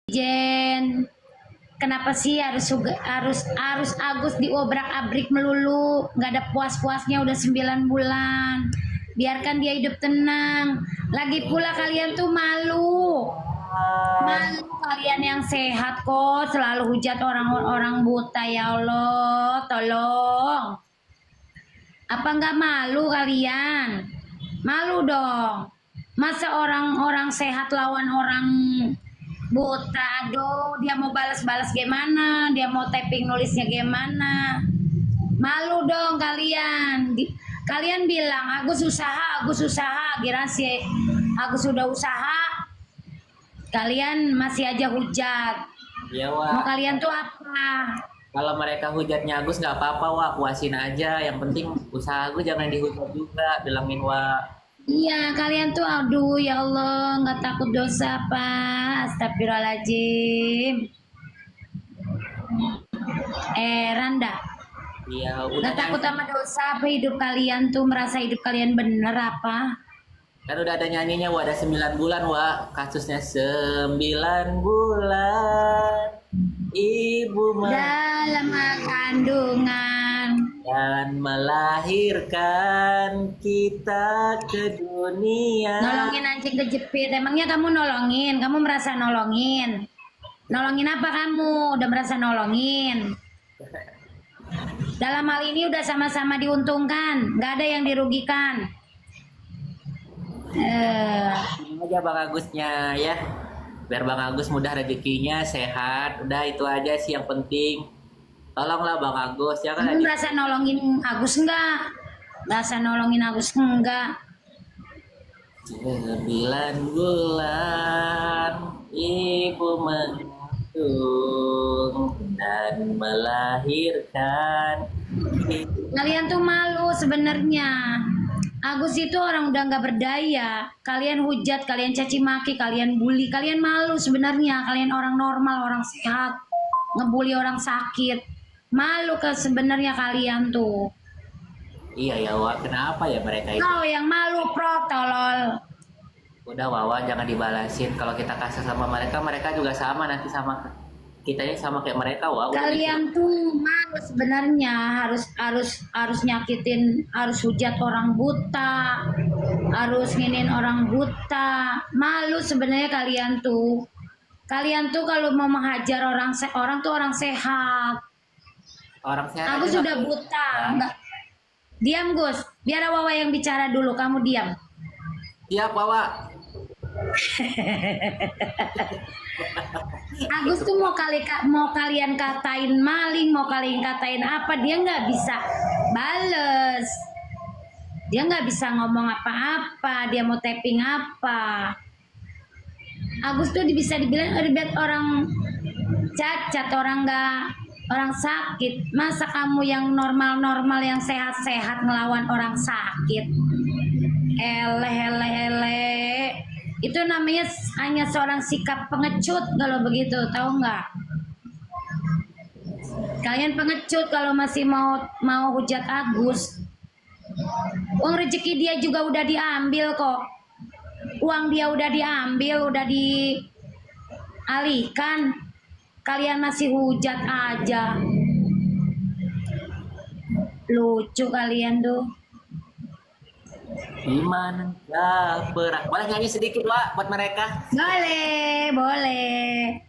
Jen, kenapa sih harus Agus diobrak-abrik melulu? Nggak ada puas-puasnya udah 9 bulan. Biarkan dia hidup tenang. Lagi pula kalian tuh malu. Malu kalian yang sehat kok selalu hujat orang-orang buta, ya Allah, tolong. Apa nggak malu kalian? Malu dong. Masa orang-orang sehat lawan orang buta? Aduh, dia mau balas-balas gimana? Dia mau typing nulisnya gimana? Malu dong kalian. Kalian bilang Agus usaha, kira sih Agus sudah usaha. Kalian masih aja hujat. Iya, Mau Wak. kalian tuh apa? Kalau mereka hujatnya Agus nggak apa-apa, Wak. Puasin aja. Yang penting usaha Agus jangan dihujat juga. Bilangin, Wak. Iya, kalian tuh aduh ya Allah, nggak takut dosa apa? Astagfirullahaladzim. Randa, Iya, udah nggak takut nyanyi. sama dosa apa? Hidup kalian tuh merasa hidup kalian bener apa? Kan udah ada nyanyinya, Wak. Ada 9 bulan, Wak. Kasusnya 9 bulan. Ibu Dalam kandungan. dan melahirkan kita ke dunia. Nolongin anjing kejepit. Emangnya kamu nolongin? Kamu merasa nolongin? Nolongin apa kamu? Udah merasa nolongin? Dalam hal ini udah sama-sama diuntungkan. Nggak ada yang dirugikan. Ini aja Bang Agusnya ya. Biar Bang Agus mudah rezekinya, sehat. Udah itu aja sih yang penting. Tolonglah Bang Agus, ya kan Kamu lagi merasa nolongin Agus enggak? Merasa nolongin Agus enggak? 9 bulan ibu mengandung dan melahirkan. Kalian tuh malu sebenarnya. Agus itu orang udah nggak berdaya. Kalian hujat, kalian caci maki, kalian bully, kalian malu sebenarnya. Kalian orang normal, orang sehat, ngebully orang sakit. Malu ke sebenarnya kalian tuh. Iya ya Wak, kenapa ya mereka itu? Kau yang malu, pro, tolol. Udah Wawa jangan dibalasin. Kalau kita kasar sama mereka, mereka juga sama nanti sama kitanya sama kayak mereka Wak. Udah Kalian tuh malu sebenarnya, harus nyakitin, harus hujat orang buta, harus nginin orang buta. Malu sebenarnya kalian tuh. Kalian tuh kalau mau menghajar orang tuh orang sehat. orang sehat Aku aja sudah nggak buta. apa-apa. Enggak. Diam Gus, biar Wawa yang bicara dulu, kamu diam. Siap Wawa. Agus tuh mau kalian katain maling, mau kalian katain apa, dia nggak bisa bales. Dia nggak bisa ngomong apa-apa, dia mau tapping apa. Agus tuh bisa dibilang orang cacat, orang sakit. Masa kamu yang normal-normal, yang sehat-sehat ngelawan orang sakit? Ele. Itu namanya hanya seorang sikap pengecut kalau begitu, tahu nggak? Kalian pengecut kalau masih mau hujat Agus. Uang rezeki dia juga udah diambil kok. Uang dia udah diambil, udah dialihkan. Kalian masih hujat aja. Lucu kalian tuh. Dimanakah boleh nyanyi sedikit Wak buat mereka? Boleh.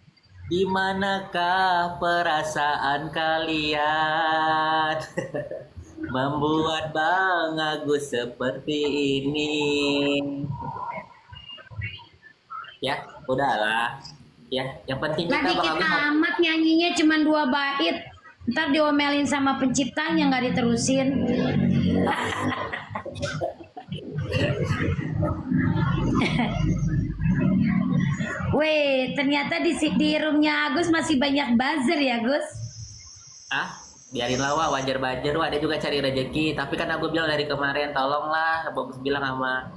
Dimanakah perasaan kalian membuat Bang Agus seperti ini? Ya, udahlah. Ya, yang penting Nggak kita Bang dikit Agus amat nyanyinya cuma 2 bait. Ntar diomelin sama penciptanya nggak diterusin. Weh, ternyata di roomnya Agus masih banyak buzzer ya Gus. biarin lah Wak, wajar-wajar Wak, dia juga cari rezeki. Tapi kan aku bilang dari kemarin, tolonglah, Bagus bilang sama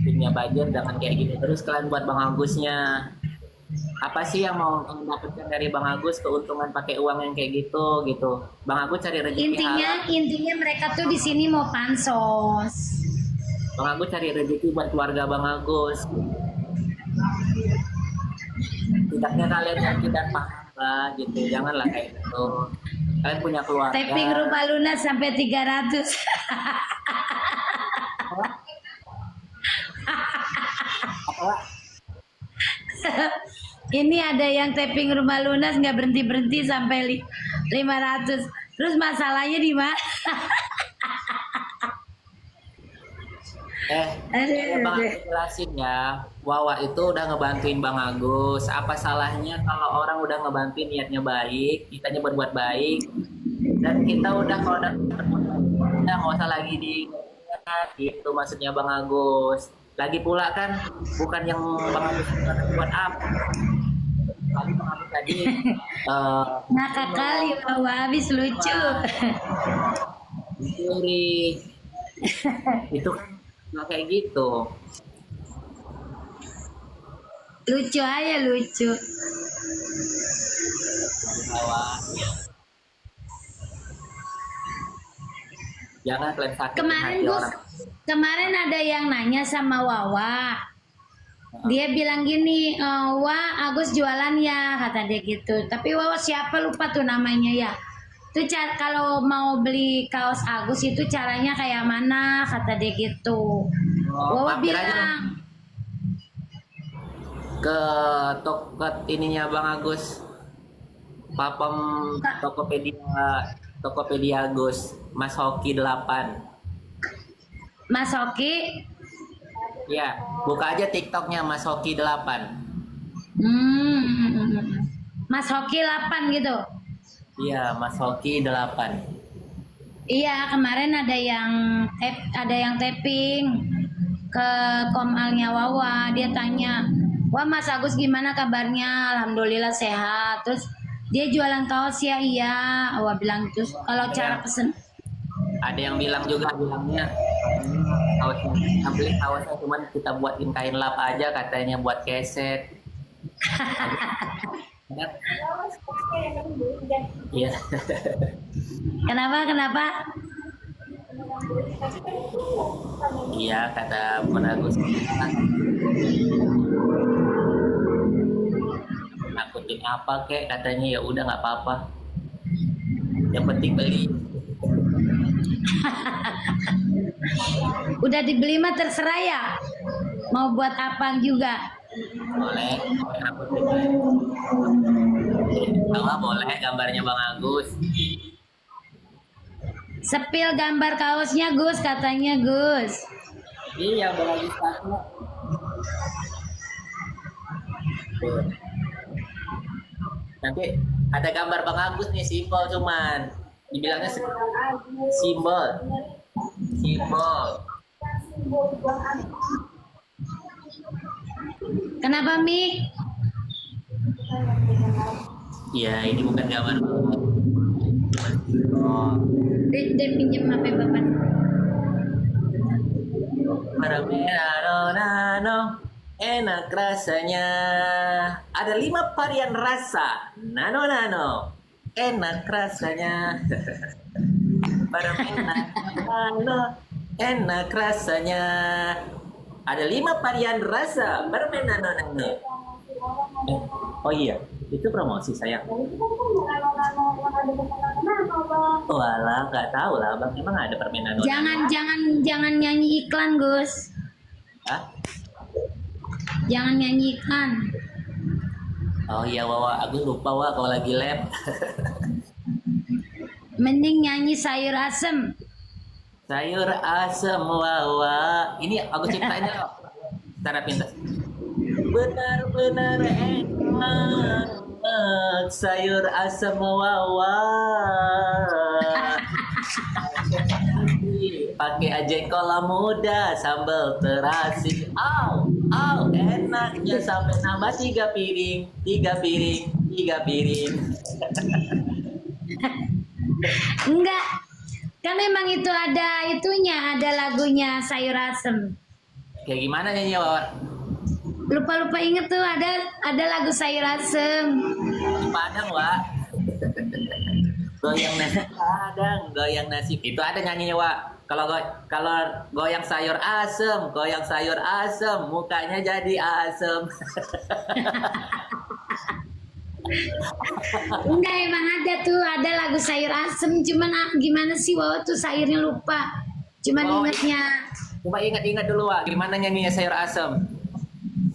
timnya Bajer, jangan kayak gini terus kalian buat Bang Agusnya. Apa sih yang mau mendapatkan dari Bang Agus, keuntungan pakai uang yang kayak gitu gitu? Bang Agus cari rezeki halal. Intinya mereka tuh di sini mau pansos. Bang Agus cari rezeki buat keluarga Bang Agus. tidaknya kalian ngerti dan paham lah gitu, janganlah kayak gitu. Kalian punya keluarga. Taping rumah lunas sampai 300. Apa? Ini ada yang taping rumah lunas nggak berhenti sampai 500. Terus masalahnya di mana? Bang Agus jelasin ya. Wawa itu udah ngebantuin Bang Agus. Apa salahnya kalau orang udah ngebantuin niatnya baik, kitanya berbuat baik, dan kita udah kalau udah nggak usah lagi di gitu maksudnya Bang Agus. Lagi pula kan bukan yang Bang Agus buat apa. Kali Bang Agus tadi Ngakak kali bahwa habis lucu. dicuri. Itu kan nggak kayak gitu. Lucu aja lucu. Bawah. Jangan kalian sakit Kemarin hati Gus, orang. kemarin ada yang nanya sama Wawa. Dia bilang gini, Wah Agus jualan ya, kata dia gitu. Tapi Wawa siapa lupa tuh namanya ya. Itu kalau mau beli kaos Agus itu caranya kayak mana, kata dia gitu. Wawa mampir aja bilang, ke toko ininya Bang Agus. Papam Tokopedia Agus, Mas Hoki 8. Mas Hoki, Ya, buka aja TikToknya Mas Hoki 8. Mas Hoki 8 gitu. Iya, Mas Hoki 8. Iya, kemarin ada yang tapping ke komalnya Wawa. Dia tanya, "Wah, Mas Agus gimana kabarnya?" Alhamdulillah sehat. Terus dia jualan kaos ya? Iya. Wawa bilang terus kalau cara pesen Ada yang bilang juga bilangnya kaosnya beli kaosnya cuman kita buatin kain lap aja katanya buat keset. Iya. Kenapa? Iya kata Bang Agus. Nakutin apa kek katanya, ya udah nggak apa-apa. Yang penting beli. Udah dibeli mah terserah ya. Mau buat apa juga. Boleh. Boleh gambarnya Bang Agus. Sepil gambar kaosnya Gus, katanya Gus. Iya Bang Agus satu. Nanti ada gambar Bang Agus nih, simbol cuman dibilangnya simbol. Kenapa Mi? Iya, ini bukan gambar Bang Agus. Oh, Dia pinjam HP Bapak. nano, enak rasanya. Ada 5 varian rasa. Nano, enak rasanya. Nano, enak rasanya. Ada 5 varian rasa. Nano. Oh iya, itu promosi sayang. Oh alah, nggak tahu lah bang. Emang ada permen nano? Jangan nyanyi iklan Gus. Hah? Jangan nyanyi iklan. Oh iya Wawa, aku lupa Wawa kalau lagi lab. Mending nyanyi sayur asem. Sayur asam Wawa. Ini aku ciptain loh. Secara pintas. Benar-benar enak sayur asam Wawa. Pakai aja kolam muda, sambal terasi. Enaknya sampai nambah 3 piring. Enggak. Kan memang itu ada itunya, ada lagunya sayur asem. Kayak gimana nyanyi Wawa? Lupa inget tuh ada lagu sayur asem. Di Padang, Wak. Goyang nasi Padang, goyang nasi. Itu ada nyanyinya, Wak. Kalau goyang sayur asem, mukanya jadi asem. Enggak, emang ada tuh, ada lagu sayur asem, cuman gimana sih Wawa tuh sayurnya lupa. Cuman Oh, ingetnya coba ingat-ingat dulu, Wak. Gimana nyanyinya sayur asem?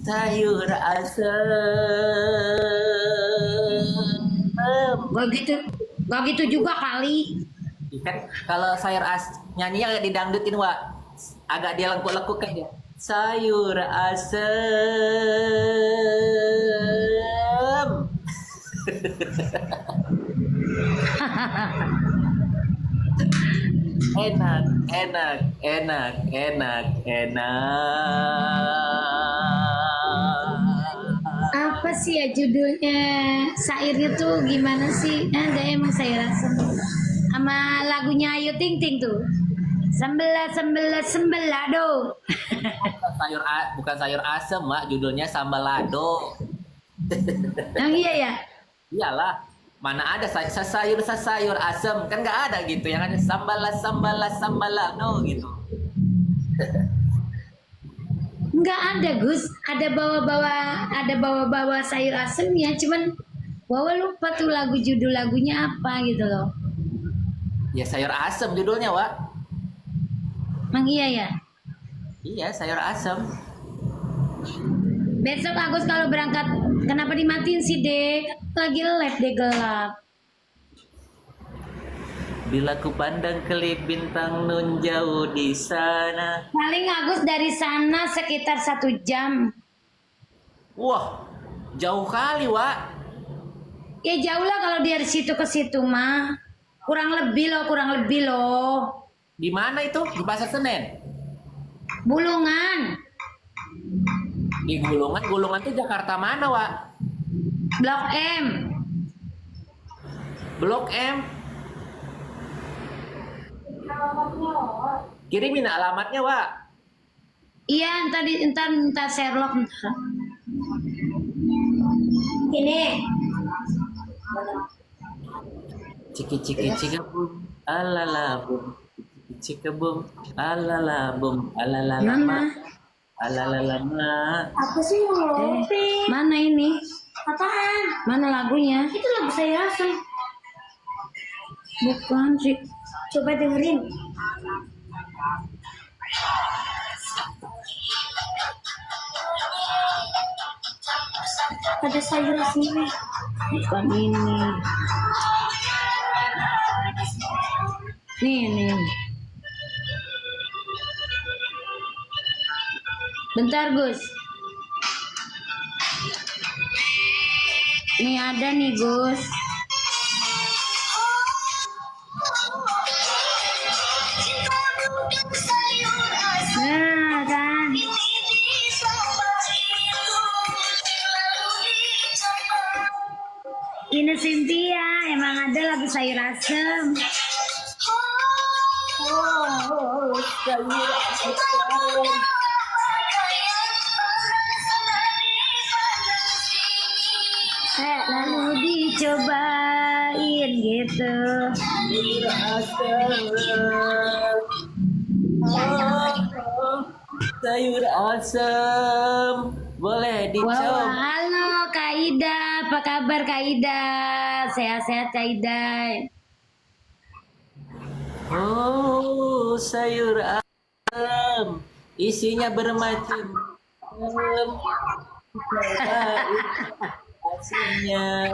Sayur asem. gak gitu, gak gitu juga kali. Kan kalau sayur nyanyinya agak didangdutin, Wak. Agak dia lekuk-lekuk kan dia. Sayur asem. Enak, enak, enak, enak, enak. Apa sih ya judulnya? Sairnya tuh gimana sih? Ada emang sayur asem. Sama lagunya Ayu Ting Ting tuh. Sembela sembela sembelado. Bukan sayur asem, Mak. Judulnya sambal lado. Yang iya ya? Iyalah. Mana ada sayur asem, kan nggak ada gitu. Yang ada sambal lado gitu. Enggak ada Gus. Ada bawa-bawa sayur asem ya. Cuman Wawa lupa tuh judul lagunya apa gitu loh. Ya sayur asem judulnya, Wak. Emang iya ya? Iya, sayur asem. Besok Agus kalau berangkat, kenapa dimatiin sih Dek? Lagi live deh gelap. Bila ku pandang kelip bintang nun jauh di sana. Paling Agus dari sana sekitar 1 jam. Wah, jauh kali, Wak. Ya jauh lah kalau dari situ ke situ mah. Kurang lebih loh. Di mana itu? Di Pasar Senen? Bulungan, Di Gulungan. Gulungan tuh Jakarta mana, Wak? Blok M. Blok M. Kirimin alamatnya, Wak. Iya, entar Sherlock. Ini. Ciki ciki cika bum, alala bum, cika bum, alala bum, alala lama, alala lama. Apa sih mana ini? Apaan? Mana lagunya? Itu lagu saya asal. Bukan sih. Coba dengerin. Ada sayur asli. Bukan ini. Nih. Bentar Gus. Nih ada nih Gus. Nah kan. Ini Cynthia, emang ada lagu sayur asem. Sayur asem. Lalu dicobain gitu. Sayur asem. Sayur asem. Boleh Wow, dicoba. halo Kak Ida, apa kabar Kak Ida? Sehat-sehat Kak Ida. Oh, sayur asem. Isinya bermacam. Asinnya.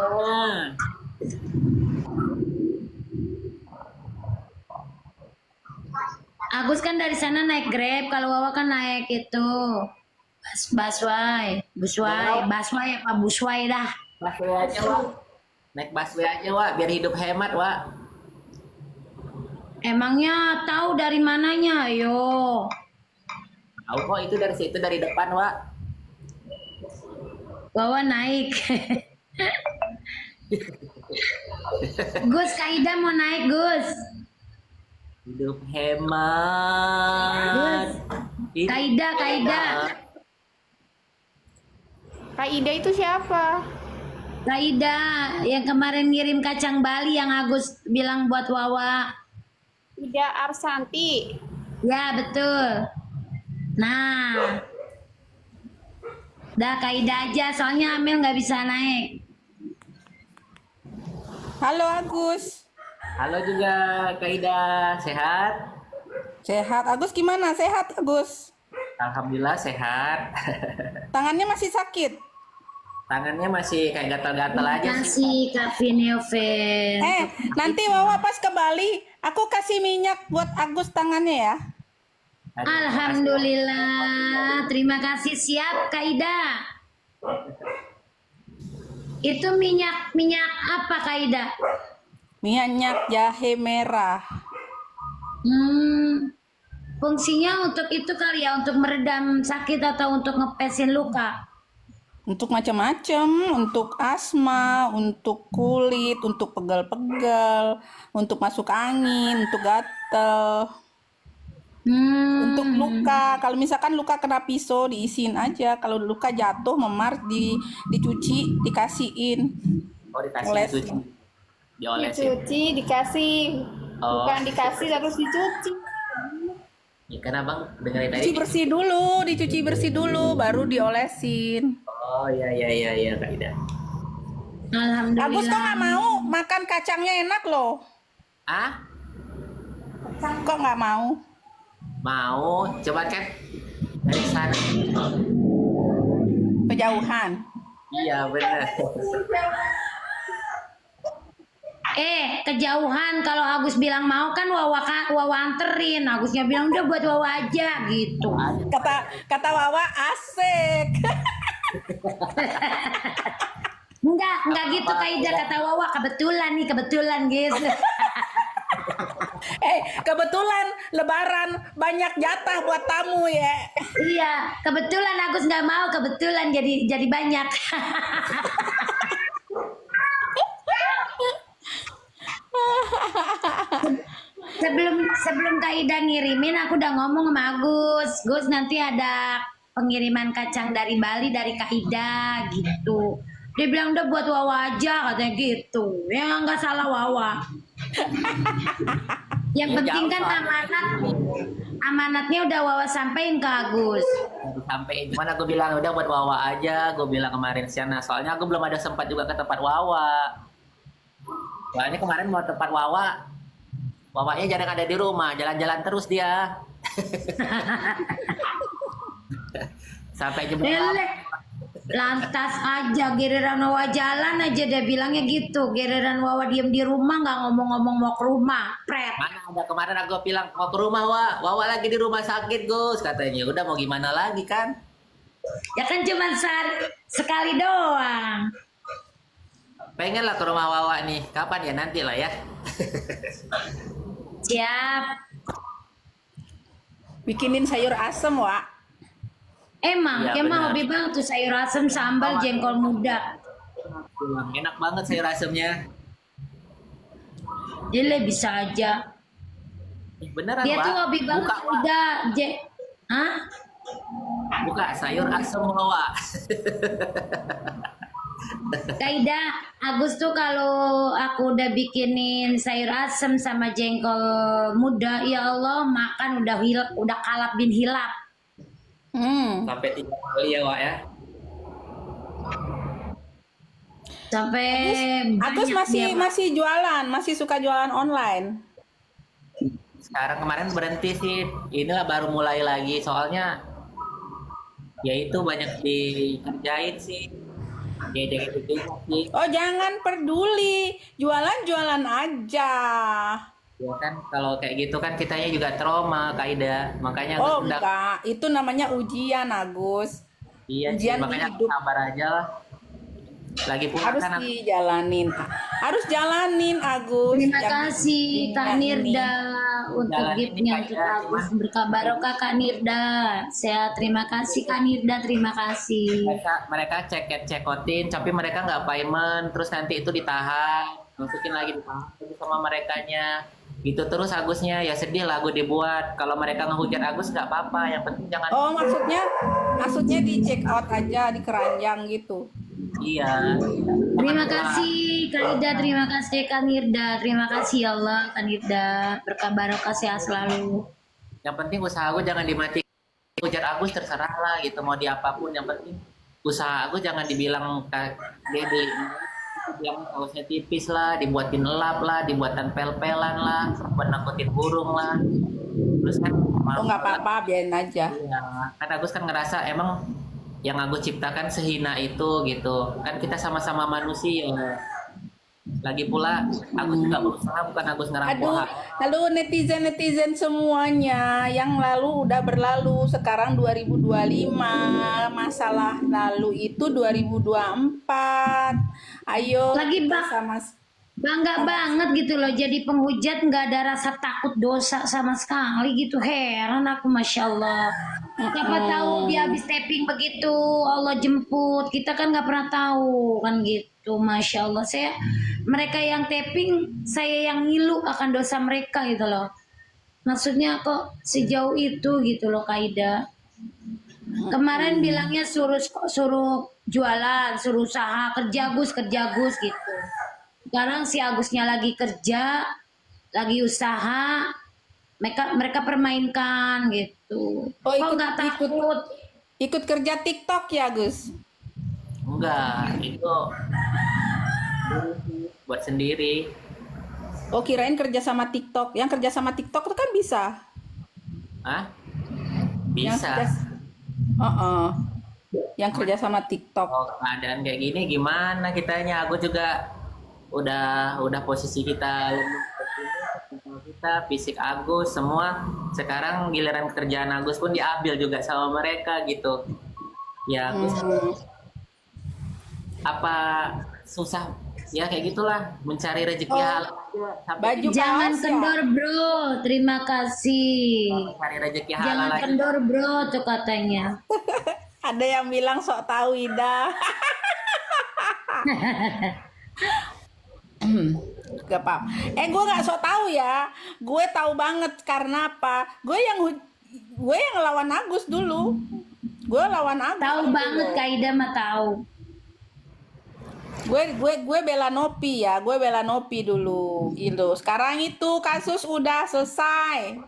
Agus kan dari sana naik Grab, kalau Wawa kan naik itu busway apa busway dah. Busway aja, Wak. Naik busway aja, Wak, biar hidup hemat, Wak. Emangnya tahu dari mananya, ayo. Tahu kok itu dari situ dari depan, Wak. Wawa naik. Gus, Kak Ida mau naik Gus. Hidup hemat. Hidup Kak Ida. hemat. Kak Ida itu siapa? Kak Ida yang kemarin ngirim kacang Bali yang Agus bilang buat Wawa. Ida Arsanti. Ya betul. Nah, dah Kak Ida aja soalnya Amel nggak bisa naik. Halo Agus. Halo juga Kak Ida, sehat? Sehat. Agus gimana? Sehat Agus? Alhamdulillah sehat. Tangannya masih sakit? Tangannya masih kayak gatal-gatal Terima aja sih. kasih Kak Vinioven. Nanti Wawa pas ke Bali, aku kasih minyak buat Agus tangannya ya. Aduh, Alhamdulillah, terima kasih. Siap Kak Ida. Itu minyak apa Kak Ida? Minyak jahe merah. Fungsinya untuk itu kali ya, untuk meredam sakit atau untuk ngepesin luka? Untuk macam-macam, untuk asma, untuk kulit, untuk pegal-pegal, untuk masuk angin, untuk gatel, untuk luka. Kalau misalkan luka kena pisau diisiin aja. Kalau luka jatuh memar dicuci, dikasihin. Oh, dikasih Oles. dicuci. Diolesin. Dicuci, dikasih. Oh. Bukan dikasih terus dicuci. Ya kan Abang dengerin tadi. Dicuci bersih dulu, baru diolesin. Oh iya Kak Ida. Alhamdulillah. Agus kok nggak mau makan kacangnya enak loh. Ah? Kok nggak mau? Mau? Coba kan dari sana. Kejauhan. Iya benar. Kejauhan. Kalau Agus bilang mau kan Wawa anterin. Agusnya bilang udah buat Wawa aja gitu. Kata Wawa asik. Enggak gitu Kak Ida, kata Wawa kebetulan gitu. Kebetulan Lebaran banyak jatah buat tamu ya. Iya, kebetulan Agus nggak mau, kebetulan jadi banyak. sebelum Kak Ida ngirimin, aku udah ngomong sama Agus. Gus, nanti ada pengiriman kacang dari Bali dari Kak Ida gitu. Dia bilang udah buat Wawa aja katanya gitu. Ya nggak salah Wawa. Yang Ya, penting kan amanatnya udah Wawa sampein ke Agus. Sampai cuman aku bilang udah buat Wawa aja, gue bilang kemarin siang. Soalnya aku belum ada sempat juga ke tempat Wawa. Soalnya kemarin mau tempat Wawanya jarang ada di rumah, jalan-jalan terus dia. Sampai jam Lele. Lantas aja giliran Wawa jalan aja dia bilangnya gitu. Giliran Wawa diem di rumah nggak ngomong-ngomong mau ke rumah. Pret. mana ada kemarin aku bilang mau ke rumah Wawa lagi di rumah sakit Gus katanya. Udah mau gimana lagi kan? Ya kan cuma sekali doang. Pengen lah ke rumah Wawa nih. Kapan ya nanti lah ya. Siap. Bikinin sayur asem, Wak. Emang Iya, benar. hobi banget tuh sayur asem sambal jengkol muda. Enak banget sayur asemnya. Dia bisa aja. Beneran Dia Wak. tuh hobi banget Buka, Wak. udah. Hah? Buka sayur asem Wawa. Kaida, Agus tuh kalau aku udah bikinin sayur asem sama jengkol muda, ya Allah makan udah kalap bin hilap. Sampai 3 kali ya Wak ya. Sampai Agus banyak dia, Pak. masih jualan, masih suka jualan online. Sekarang kemarin berhenti sih. Inilah baru mulai lagi soalnya ya itu banyak dikerjain sih. Ya gitu sih. Oh, jangan peduli, jualan-jualan aja. Ya kan kalau kayak gitu kan kitanya juga trauma Kak Ida. Makanya Oh, aku udah enggak, itu namanya ujian, Agus. iya sih, ujian makanya aku hidup. sabar aja lah. Lagi pula Harus kan aku dijalanin. Harus jalanin, Agus. Terima Yang kasih Kak ini. Nirda untuk Jalan ini, giftnya Kak untuk Ida, Agus. Berkah barokah Kak Nirda. Sehat, terima kasih Kak Nirda, terima kasih. mereka cekotin tapi mereka nggak payment terus nanti itu ditahan masukin lagi ditahan lagi sama merekanya gitu terus Agusnya ya sedih lah aku dibuat kalau mereka ngehujat Agus nggak apa-apa yang penting jangan Oh, maksudnya di check out aja di keranjang gitu. iya Terima kasih Kak Nirda, terima kasih Kak Nirda, terima kasih ya Allah Kak Nirda. Berkah barokah sehat selalu. yang penting usaha aku jangan dimati hujat Agus terserah lah gitu mau diapapun yang penting usaha aku jangan dibilang dia beli yang kaosnya tipis lah, dibuatin lap lah, dibuatin pel-pelan lah, buat nakutin burung lah. Terus kan Oh nggak apa-apa, biarin aja. iya, kan Agus kan ngerasa emang yang Agus ciptakan sehina itu gitu. Kan kita sama-sama manusia. Lagi pula Agus juga berusaha, bukan Agus ngerampok Aduh, hak. lalu netizen semuanya yang lalu udah berlalu, sekarang 2025, masalah lalu itu 2024. Ayo Lagi, kita Bang. sama. Bangga banget gitu loh jadi penghujat, nggak ada rasa takut dosa sama sekali gitu. Heran aku, Masya Allah. Siapa tahu dia habis tapping begitu Allah jemput, kita kan nggak pernah tahu kan gitu. Masya Allah, mereka yang tapping, saya yang ngilu akan dosa mereka gitu loh. Maksudnya kok sejauh itu gitu loh Kaida. Kemarin bilangnya suruh jualan, suruh usaha, kerja Gus gitu. Sekarang si Agusnya lagi kerja, lagi usaha, mereka permainkan gitu. Oh, Kok nggak takut? Ikut kerja TikTok ya, Gus? Enggak, itu buat sendiri. Oh, kirain kerja sama TikTok. Yang kerja sama TikTok itu kan bisa. Hah? Yang Bisa. kerja- Yang kerja sama TikTok. Kalau keadaan kayak gini gimana kitanya? Aku juga udah posisi kita kita fisik Agus semua sekarang giliran kerjaan Agus pun diambil juga sama mereka gitu. Ya Agus apa susah ya kayak gitulah mencari rezeki halal aja. Sampai Baju Jangan kaos ya? kendor bro, terima kasih. mencari rezeki halal Jangan aja. kendor bro tuh katanya. Ada yang bilang sok tahu Ida. Gak apa. Gue nggak sok tahu ya. Gue tahu banget karena apa? Gue yang lawan Agus dulu. Gue lawan Agus. Tahu banget Kaida mah tahu. Gue bela Nopi ya. Gue bela Nopi dulu gitu. Sekarang itu kasus udah selesai.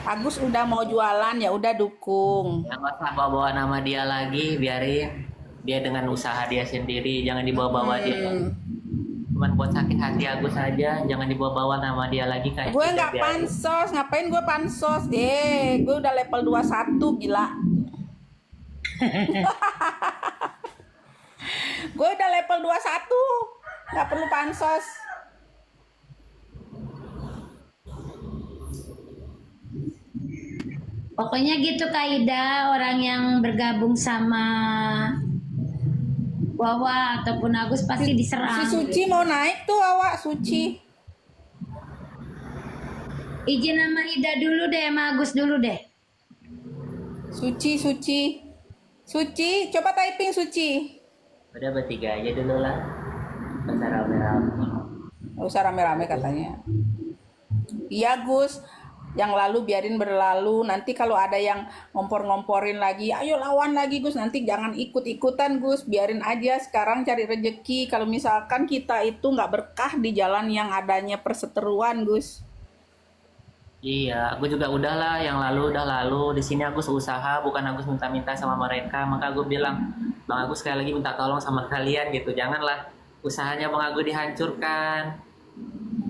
Agus udah mau jualan ya udah dukung. Ya nggak usah bawa nama dia lagi, biarin dia dengan usaha dia sendiri, jangan dibawa-bawa dia. Cuman buat sakit hati Agus aja, jangan dibawa-bawa nama dia lagi kayak Gue gitu, nggak biarin. pansos, ngapain gue pansos deh? Gue udah level 21 gila. Gue udah level 21, nggak perlu pansos. Pokoknya gitu Kaida, orang yang bergabung sama Wawa ataupun Agus pasti diserang. Si Suci mau naik tuh awak Suci. Izin sama Ida dulu deh, sama Agus dulu deh. Suci, coba typing Suci. Udah bertiga aja dulu lah, besar rame-rame. Gak usah rame-rame katanya. Iya Gus, yang lalu biarin berlalu. Nanti kalau ada yang ngompor-ngomporin lagi, ayo lawan lagi Gus. Nanti jangan ikut-ikutan Gus, biarin aja sekarang cari rejeki. Kalau misalkan kita itu nggak berkah di jalan yang adanya perseteruan Gus. Iya, aku juga udahlah, yang lalu udah lalu. Di sini aku usaha, bukan aku minta-minta sama mereka. Maka aku bilang, Bang Agus sekali lagi minta tolong sama kalian gitu. Janganlah usahanya Bang Agus dihancurkan.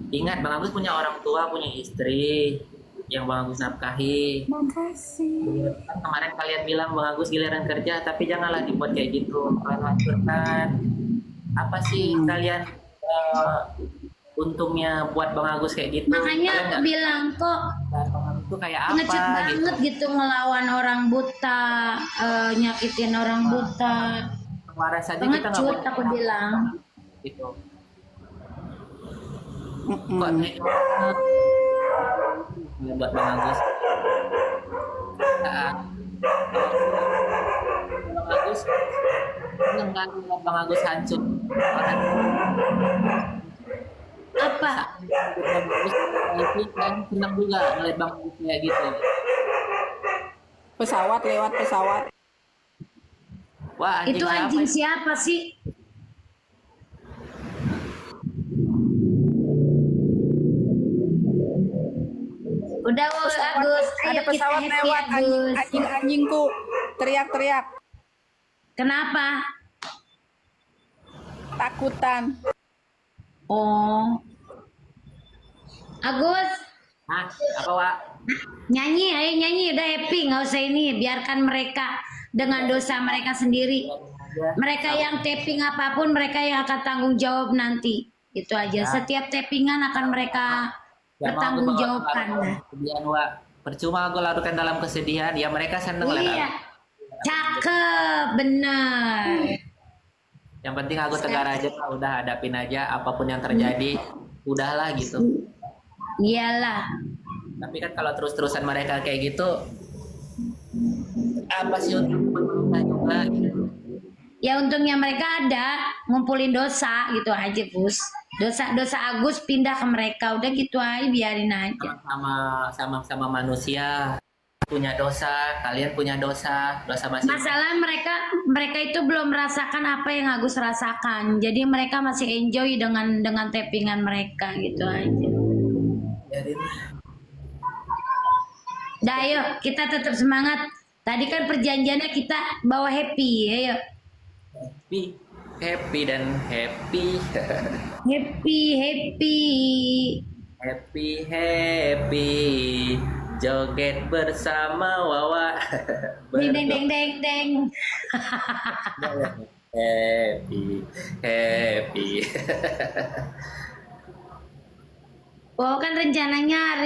Ingat, Bang Agus punya orang tua, punya istri yang Bang Agus nafkahi. Makasih. Kan kemarin kalian bilang Bang Agus giliran kerja, tapi janganlah dibuat kayak gitu. Kalian hancurkan. Apa sih kalian untungnya buat Bang Agus kayak gitu? Makanya Kalian aku nggak bilang kok tahu Bang Agus tuh kayak apa ngecut gitu. banget gitu ngelawan orang buta, nyakitin orang buta. Kemarin saja kita nggak Pengecut boleh aku bilang. gitu. Mm-mm. Kok buat Bang Agus? Nah, Bang Agus seneng kan lihat Bang Agus hancur. Orang Apa? Bang Agus itu kan seneng juga ngeliat Bang Agus kayak gitu. Pesawat lewat pesawat. Wah, Itu anjing siapa? siapa sih? Udah Agus, Ada ayo kita pesawat happy lewat Agus. anjingku teriak-teriak. Kenapa? ketakutan. Oh, Agus, Hah? Apa, Wak? nyanyi, ayo nyanyi, udah happy, nggak usah ini, biarkan mereka dengan dosa mereka sendiri. Mereka yang tapping apapun, mereka yang akan tanggung jawab nanti. Itu aja. Setiap tappingan akan mereka Ya, mau aku bertanggung bawa jawabkan. dalam kesedihan, Wak. Percuma aku larutkan dalam kesedihan, ya mereka seneng lah. Iya, cakep, benar. Yang penting aku tegar aja, udah hadapin aja apapun yang terjadi, udahlah gitu. Iyalah. Tapi kan kalau terus-terusan mereka kayak gitu, apa sih untuk mereka juga gitu. Ya untungnya mereka ada ngumpulin dosa gitu aja, Gus. Dosa Agus pindah ke mereka, udah gitu aja, biarin aja. Sama manusia punya dosa, kalian punya dosa masing. Masalah mereka itu belum merasakan apa yang Agus rasakan. Jadi mereka masih enjoy dengan tappingan mereka gitu aja. Biarin. Dah ayo, kita tetap semangat. Tadi kan perjanjiannya kita bawa happy, ayo. Happy dan happy. Happy. Happy joget bersama Wawa. Deng deng deng deng deng. Happy. Oh kan rencananya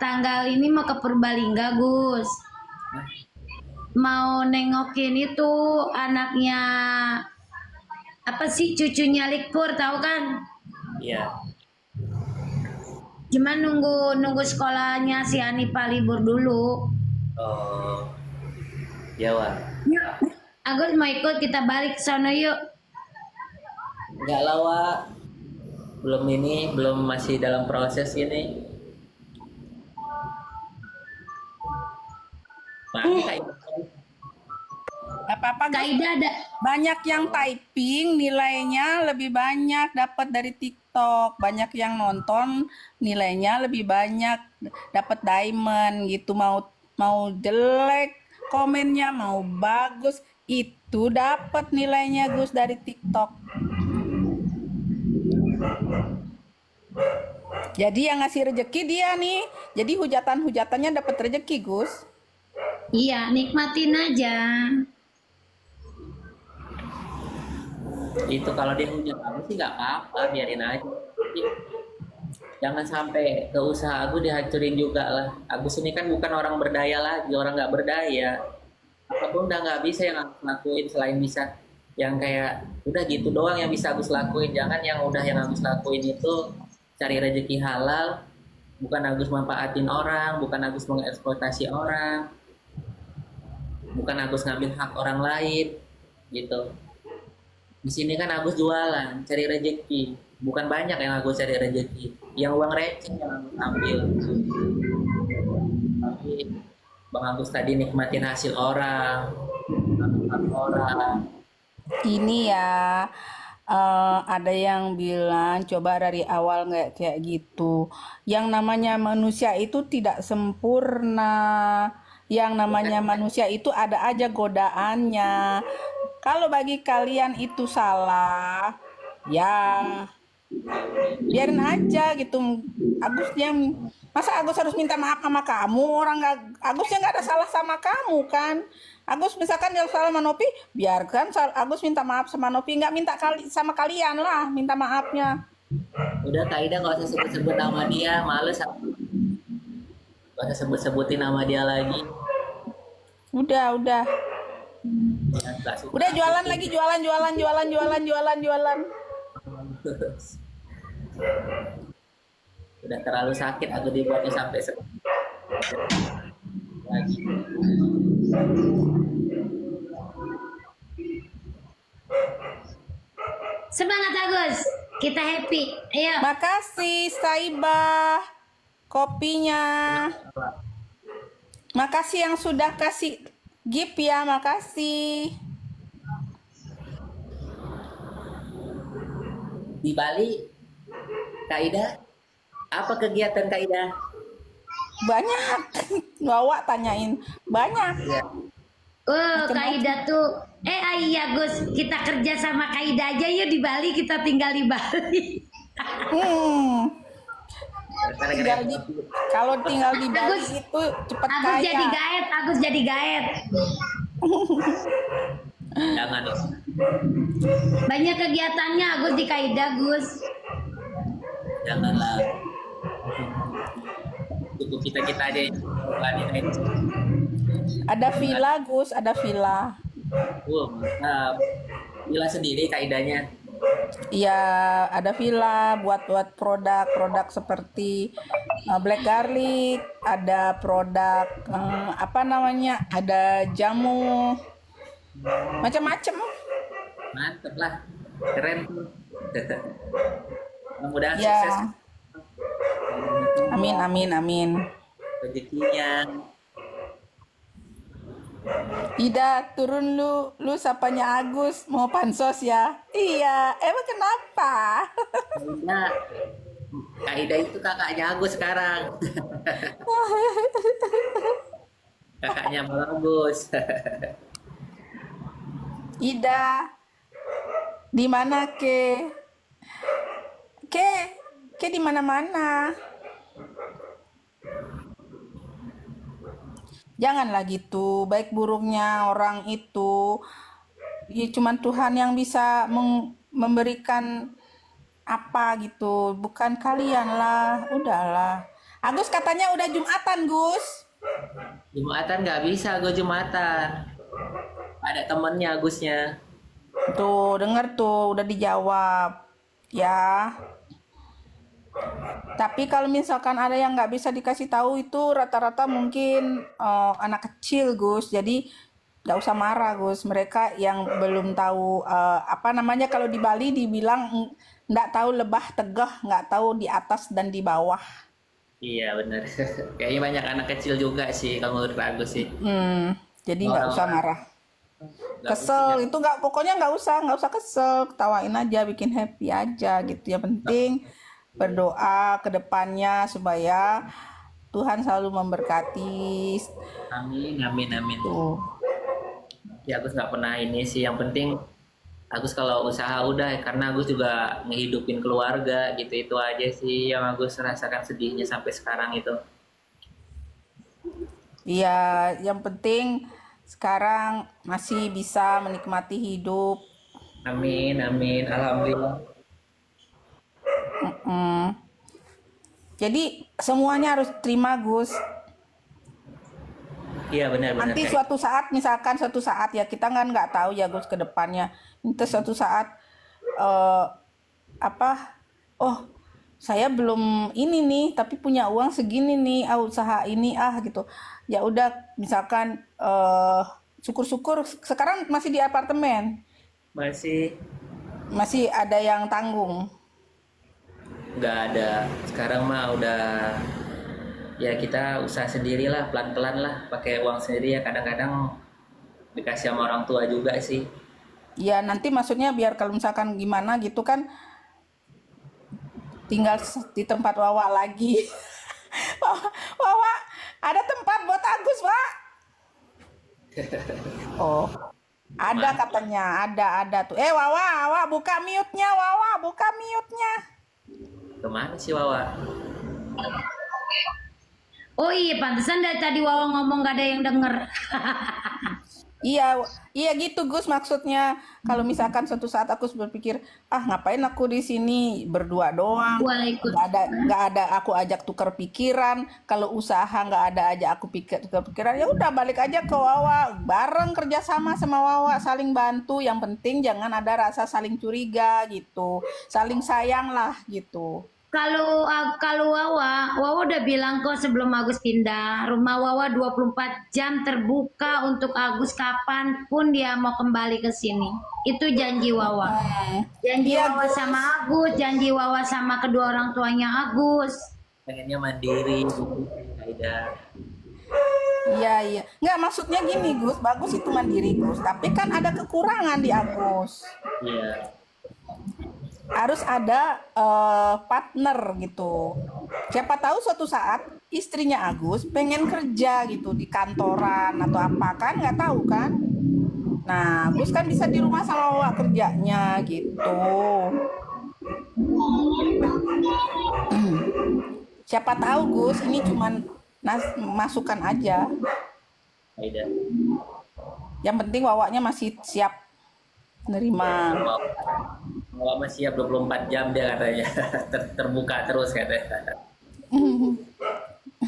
tanggal ini mau ke Purbalingga, Gus. Mau nengokin itu anaknya apa sih, cucunya Likpur, tahu kan? Iya. Cuman nunggu sekolahnya si Anipa libur dulu. Oh. Ya, Wak. Yuk, Agus mau ikut, kita balik ke sono yuk. Enggak lah, Wak. Belum masih dalam proses ini. Gak apa-apa, Kak Ida ada. banyak yang typing nilainya lebih banyak dapat dari TikTok, banyak yang nonton nilainya lebih banyak dapat diamond gitu. Mau jelek komennya, mau bagus itu dapat nilainya, Gus, dari TikTok. Jadi yang ngasih rezeki dia nih, jadi hujatannya dapat rezeki, Gus. Iya, nikmatin aja. Itu kalau dia hujat aku sih nggak apa-apa, biarin aja. Jangan sampai ke usaha aku dihancurin juga lah. Agus ini kan bukan orang berdaya lagi, orang nggak berdaya. Apapun udah nggak bisa yang aku lakuin, selain bisa yang kayak udah gitu doang yang bisa Agus lakuin. Jangan yang Agus lakuin itu cari rezeki halal, bukan Agus manfaatin orang, bukan Agus mengeksploitasi orang, bukan Agus ngambil hak orang lain gitu. Di sini kan Agus jualan, cari rezeki. Bukan banyak yang Agus cari rezeki. Yang uang receh yang Agus ambil. Tapi Bang Agus tadi nikmatin hasil orang, hak orang. Ini ya, ada yang bilang coba dari awal nggak kayak gitu. Yang namanya manusia itu tidak sempurna. Yang namanya manusia itu ada aja godaannya. Kalau bagi kalian itu salah, ya biarin aja gitu. Masa Agus harus minta maaf sama kamu? Agusnya nggak ada salah sama kamu kan? Agus misalkan dia salah sama Nopi, biarkan Agus minta maaf sama Nopi, nggak minta sama kalian lah minta maafnya. Udah Kak Ida nggak usah sebut-sebut nama dia, males aku. Nggak usah sebut-sebutin nama dia lagi. Udah. Ya, nggak suka. Udah jualan lagi, jualan. Udah terlalu sakit aku dibuatnya sampai lagi. Semangat Agus, kita happy. Ayo. Makasih Saibah kopinya. Makasih yang sudah kasih gift ya, makasih. Di Bali, Kak Ida, apa kegiatan Kak Ida? Banyak. Bawa tanyain. Banyak. Ya. Kaida tuh. Iya Gus, kita kerja sama Kaida aja yuk di Bali, kita tinggal di Bali. Hmm, tinggal di kalau tinggal di Bali Agus- itu cepat Agus kaya. jadi gaet, Agus jadi gaet. Jangan. Banyak kegiatannya Agus di Kaida, Gus. Janganlah. Cukup kita aja yang lain. Ada villa Gus, ada villa. Mantap. Gila sendiri kaidahnya. Iya, ada villa buat produk seperti black garlic, ada produk apa namanya, ada jamu, macam-macam. Mantep lah. Keren. Mudah-mudahan Ya. sukses Amin. rezekinya. Ida, turun lu sapanya Agus, mau pansos ya? Iya, emang kenapa? Kaidah itu kakaknya Agus sekarang. Kakaknya bagus. Ida, di mana ke? Ke di mana-mana. Janganlah gitu, baik buruknya orang itu ya cuman Tuhan yang bisa memberikan apa gitu, bukan kalian lah. Udahlah. Agus katanya udah Jumatan, Gus. Jumatan nggak bisa, gue Jumatan. Ada temennya Agusnya. Tuh, denger tuh, udah dijawab. Ya. Tapi kalau misalkan ada yang nggak bisa dikasih tahu itu rata-rata mungkin anak kecil, Gus. Jadi nggak usah marah, Gus. Mereka yang belum tahu apa namanya, kalau di Bali dibilang nggak tahu lebah tegah, nggak tahu di atas dan di bawah. Iya benar. Kayaknya banyak anak kecil juga sih kalau menurut Agus sih. Jadi nggak usah marah. Kesel itu nggak, pokoknya nggak usah kesel, ketawain aja, bikin happy aja gitu. Yang penting berdoa ke depannya supaya Tuhan selalu memberkati. Amin. Tuh. Ya Agus nggak pernah ini sih. Yang penting Agus kalau usaha udah, karena Agus juga ngehidupin keluarga gitu, itu aja sih yang Agus rasakan sedihnya sampai sekarang itu. Iya, yang penting sekarang masih bisa menikmati hidup. Amin. Alhamdulillah. Jadi semuanya harus terima, Gus. Iya benar. Nanti suatu saat, misalkan suatu saat ya, kita kan nggak tahu ya Gus ke depannya. Nanti suatu saat oh saya belum ini nih, tapi punya uang segini nih, usaha ini gitu. Ya udah, misalkan syukur-syukur sekarang masih di apartemen, masih ada yang tanggung. Nggak ada. Sekarang mah udah, ya kita usaha sendirilah, pelan-pelan lah, pakai uang sendiri ya, kadang-kadang dikasih sama orang tua juga sih. Ya nanti maksudnya biar kalau misalkan gimana gitu kan, tinggal di tempat Wawa lagi. Wawa, ada tempat buat Agus, Pak? Oh, ada katanya, ada tuh. Wawa, buka mute-nya, Wawa, buka mute-nya. Kemana sih Wawa? Oh iya, pantesan dari tadi Wawa ngomong gak ada yang denger. Iya gitu Gus, maksudnya kalau misalkan suatu saat aku berpikir, ngapain aku di sini berdua doang, Gua ikut. nggak ada aku ajak tukar pikiran, kalau usaha nggak ada aja aku tukar pikiran, ya udah balik aja ke Wawa, bareng kerja sama Wawa, saling bantu, yang penting jangan ada rasa saling curiga gitu, saling sayang lah gitu. Kalau Wawa udah bilang kok sebelum Agus pindah, rumah Wawa 24 jam terbuka untuk Agus kapanpun dia mau kembali ke sini. Itu janji Wawa. Janji Iya, Wawa Gus. sama Agus, janji Wawa sama kedua orang tuanya Agus. Pengennya mandiri gitu, Aida. Iya. Nggak, maksudnya gini Gus, bagus itu mandiri Gus, tapi kan ada kekurangan di Agus. Iya. Harus ada partner gitu. Siapa tahu suatu saat istrinya Agus pengen kerja gitu di kantoran atau apa kan, nggak tahu kan. Nah, Gus kan bisa di rumah sama Wawa kerjanya gitu. Siapa tahu Gus, ini cuman masukan aja. Aida. Yang penting Wawanya masih siap nerima. Wawa masih siap 24 jam dia katanya. Terbuka terus katanya.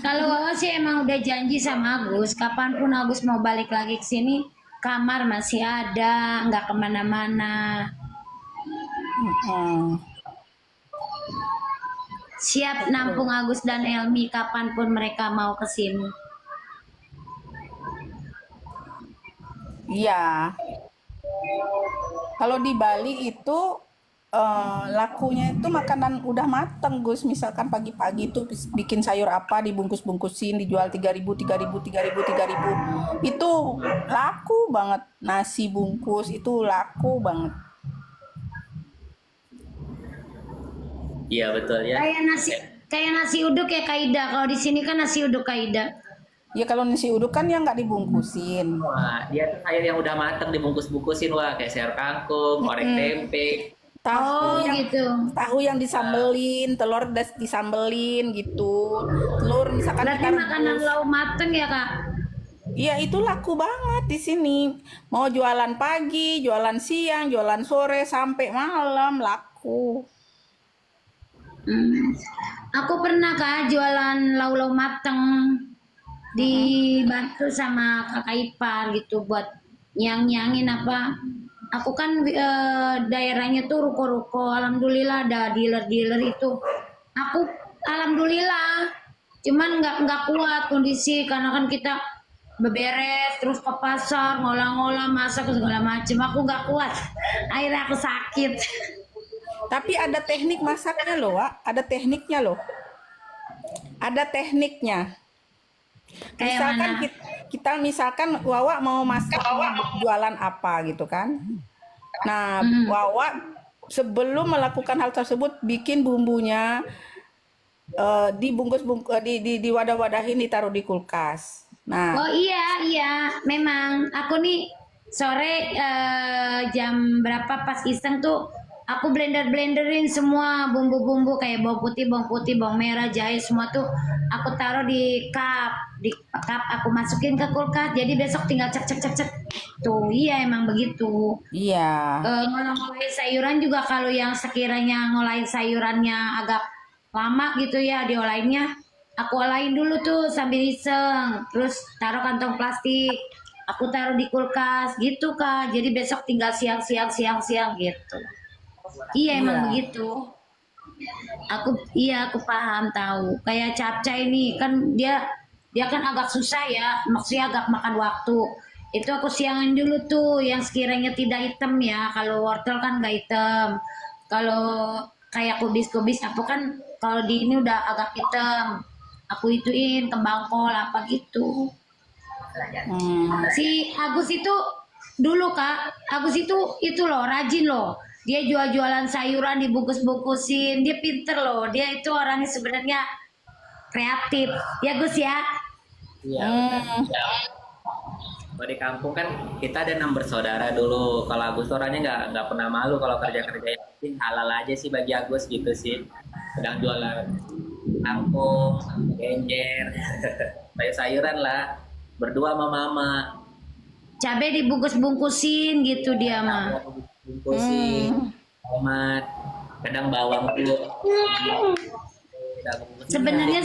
Kalau Wawa sih emang udah janji sama Agus, kapanpun Agus mau balik lagi ke sini, kamar masih ada, nggak kemana-mana. Siap nampung Agus dan Elmi kapanpun mereka mau ke sini. Iya. Kalau di Bali itu lakunya itu makanan udah mateng Gus. Misalkan pagi-pagi itu bikin sayur apa dibungkus-bungkusin dijual 3.000 itu laku banget. Nasi bungkus itu laku banget. Iya betul ya. Kayak nasi uduk ya Kaida. Kalau di sini kan nasi uduk Kaida. Ya kalau nasi uduk kan ya nggak dibungkusin. Wah, dia tuh sayur yang udah mateng dibungkus-bungkusin, wah, kayak sayur kangkung, orek tempe. Tahu yang disambelin, telur disambelin gitu. Telur misalkan Berarti makanan lauk mateng ya Kak? Iya itu laku banget di sini. Mau jualan pagi, jualan siang, jualan sore sampai malam laku. Aku pernah Kak jualan lauk-lauk mateng, dibantu sama kakak ipar gitu buat nyang-nyangin apa. Aku kan daerahnya tuh ruko-ruko, alhamdulillah ada dealer-dealer itu. Aku alhamdulillah, cuman nggak kuat kondisi karena kan kita beberes terus ke pasar ngolah-ngolah masak segala macem. Aku nggak kuat, akhirnya aku sakit. Tapi ada teknik masaknya loh, Wak. Ada tekniknya loh. Ada tekniknya. Kayak Misalkan mana? kita misalkan Wawa mau masak jualan apa gitu kan. Nah, Wawa sebelum melakukan hal tersebut bikin bumbunya dibungkus di wadah-wadahin ditaruh di kulkas. Nah, Oh iya, memang aku nih sore jam berapa pas iseng tuh aku blenderin semua bumbu-bumbu kayak bawang putih, bawang merah, jahe semua tuh aku taruh di cup aku masukin ke kulkas. Jadi besok tinggal cek. Tuh iya emang begitu. iya. Ngolahin sayuran juga kalau yang sekiranya ngolahin sayurannya agak lama gitu ya diolahinnya, aku olahin dulu tuh sambil iseng, terus taruh kantong plastik, aku taruh di kulkas gitu Kak. Jadi besok tinggal siang gitu. Iya emang begitu. Aku paham tahu. Kayak capcay ini kan dia kan agak susah ya, maksudnya agak makan waktu. Itu aku siangin dulu tuh yang sekiranya tidak hitam ya. Kalau wortel kan nggak hitam. Kalau kayak kubis apa kan kalau di ini udah agak hitam. Aku ituin kembang kol apa gitu. Si Agus itu dulu Kak, Agus itu loh rajin loh. Dia jualan sayuran dibungkus-bungkusin. Dia pinter loh. Dia itu orangnya sebenarnya kreatif. Ya Gus ya. Iya. Ya. Kalau di kampung kan kita ada 6 bersaudara dulu. Kalau Agus tuh orangnya nggak pernah malu kalau kerja yang penting halal aja sih bagi Agus gitu sih. Sedang jualan kangkung, genjer, sayuran lah. Berdua sama mama. Cabai dibungkus-bungkusin gitu dia mah. Bungkusin tomat, kadang bawang tuh. Sebenarnya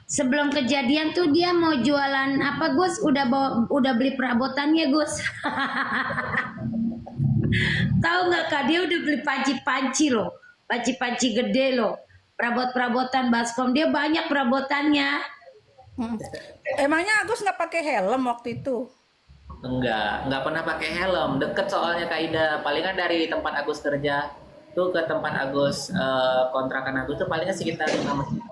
sebelum kejadian tuh dia mau jualan apa Gus? Udah beli perabotannya Gus. Tahu nggak Kak, dia udah beli panci-panci loh, panci-panci gede loh, perabot-perabotan baskom, dia banyak perabotannya. Emangnya Agus nggak pakai helm waktu itu? Enggak pernah pakai helm. Deket soalnya Kak Ida. Palingan dari tempat Agus kerja tuh ke tempat Agus kontrakan Agus tuh palingnya sekitar 5 menit.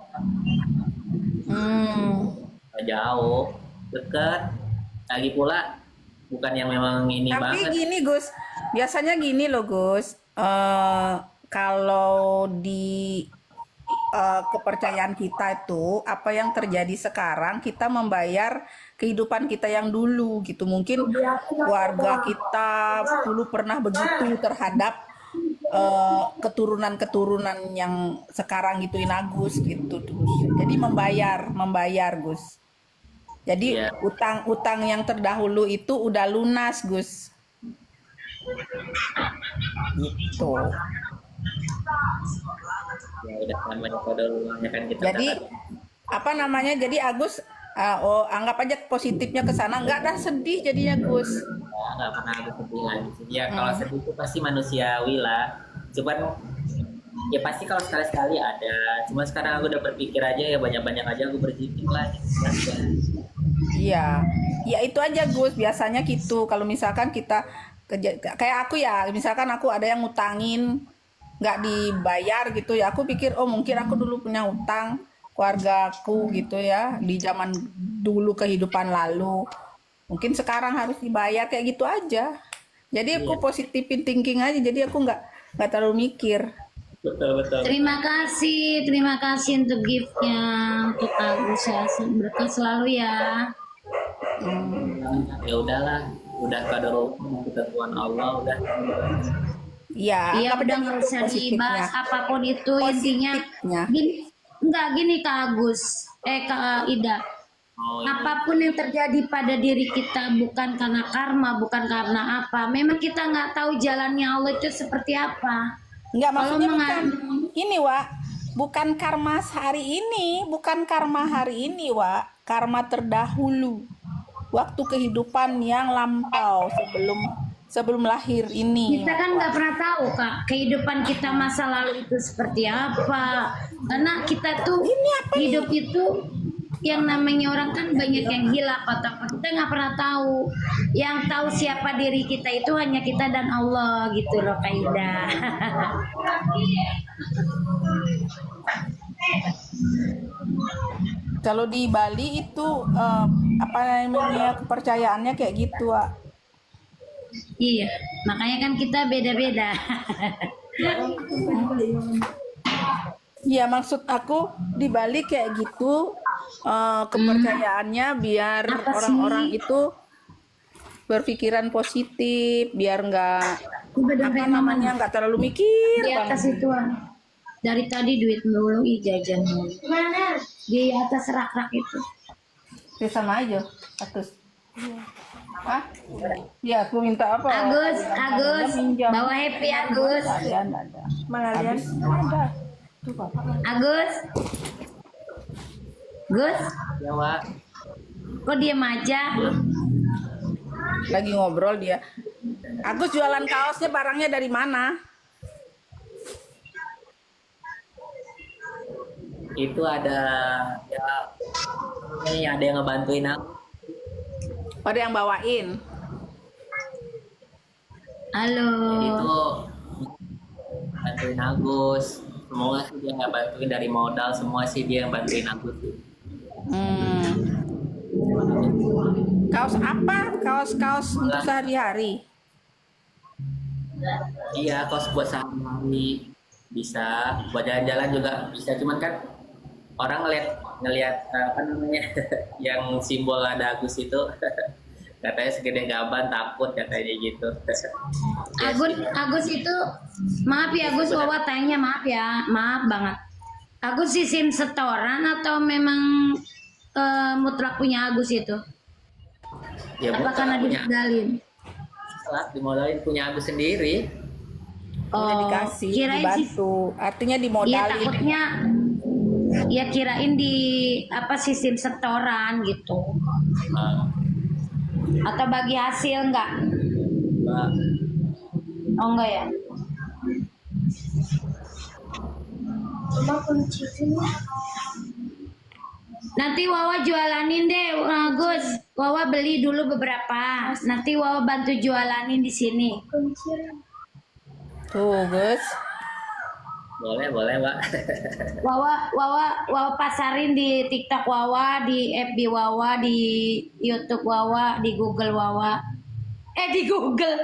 Nggak jauh, deket. Lagi pula bukan yang memang ini Tapi banget. gini Gus, biasanya gini loh Gus. Kalau di kepercayaan kita itu apa yang terjadi sekarang kita membayar kehidupan kita yang dulu gitu. Mungkin keluarga kita dulu pernah begitu terhadap keturunan-keturunan yang sekarang gituin Agus gitu terus. Jadi membayar Gus. Jadi Iya. utang-utang yang terdahulu itu udah lunas Gus. Gitu. Ya udah namanya kode luarnya kan kita Jadi apa namanya? Jadi Agus anggap aja positifnya ke sana, nggak dah sedih jadinya Gus. nggak pernah ada sedih lagi sih. Ya kalau sedih itu pasti manusiawi lah. Cuman ya pasti kalau sekali-sekali ada. Cuma sekarang aku udah berpikir aja ya banyak-banyak aja aku berzikir lah. Iya, ya itu aja Gus. Biasanya gitu. Kalau misalkan kita kayak aku ya, misalkan aku ada yang ngutangin nggak dibayar gitu ya, aku pikir oh mungkin aku dulu punya utang keluargaku gitu ya di zaman dulu kehidupan lalu. Mungkin sekarang harus dibayar kayak gitu aja. Jadi aku positifin thinking aja. Jadi aku nggak terlalu mikir. Betul. Terima kasih untuk giftnya untuk Agus ya. Berkah selalu ya. Ya udahlah, udah kadar ketentuan Allah udah. Ya, Iya anggap udah aja nggak gitu usah positifnya. dibahas apapun itu intinya Positifnya. gini Kak Agus, Kak Ida. Oh, ini. Apapun yang terjadi pada diri kita bukan karena karma, bukan karena apa. Memang kita nggak tahu jalannya Allah itu seperti apa. Enggak, Kalau maksudnya menga- bukan ini, Wak. Bukan karma hari ini, Wak. Karma terdahulu. Waktu kehidupan yang lampau sebelum lahir ini. Kita kan nggak pernah tahu Kak kehidupan kita masa lalu itu seperti apa. Karena kita tuh hidup itu yang namanya orang kan banyak yang hilaf atau apa. Kita nggak pernah tahu. Yang tahu siapa diri kita itu hanya kita dan Allah gitu loh Kak Ida. Kalau di Bali itu apa namanya kepercayaannya kayak gitu, Wak. Iya, makanya kan kita beda-beda. Iya, maksud aku di Bali kayak gitu kepercayaannya biar Apa sih? orang-orang itu berpikiran positif, biar nggak apa namanya nggak terlalu mikir Di banget. atas itu dari tadi duit melulu jajan mulu. Di atas rak-rak itu. Ya sama aja, atus. Hah? Ya, aku minta apa? Agus, Pinjam. bawa happy Agus. Ada. Mana lihat? Ada. Tuh, Bapak. Agus. Gus, Ya, Wak. kok diem aja? Lagi ngobrol dia. Agus jualan kaosnya barangnya dari mana? Itu ada ya ini ada yang ngebantuin aku. Pada yang bawain. Halo. Jadi itu bantuin Agus. Semoga sih dia nggak bantuin dari modal, semua sih dia yang bantuin Agus. Kaos apa? Kaos untuk sehari-hari. Iya, kos buat sehari-hari bisa, buat jalan-jalan juga bisa. Cuman kan orang ngelihat apa namanya yang simbol ada Agus itu katanya segede gaban takut katanya gitu. Agus itu maaf ya Agus, Wawa tanya maaf ya, maaf banget. Agus sistem setoran atau memang mutlak punya Agus itu? Ya Apa bukan karena punya dimodalin? dimodalin punya Agus sendiri. Udah dikasih, kirain sih, dibantu. Artinya iya dimodalin. takutnya, ya kirain di apa sistem setoran gitu, Nah, atau bagi hasil enggak? Mbak, Oh enggak ya? Nanti Wawa jualanin deh, Gus. Wawa beli dulu beberapa. Nanti Wawa bantu jualanin di sini. Tuh, Gus. boleh Mbak. Wawa pasarin di TikTok Wawa, di FB Wawa, di YouTube Wawa, di Google Wawa. Di Google.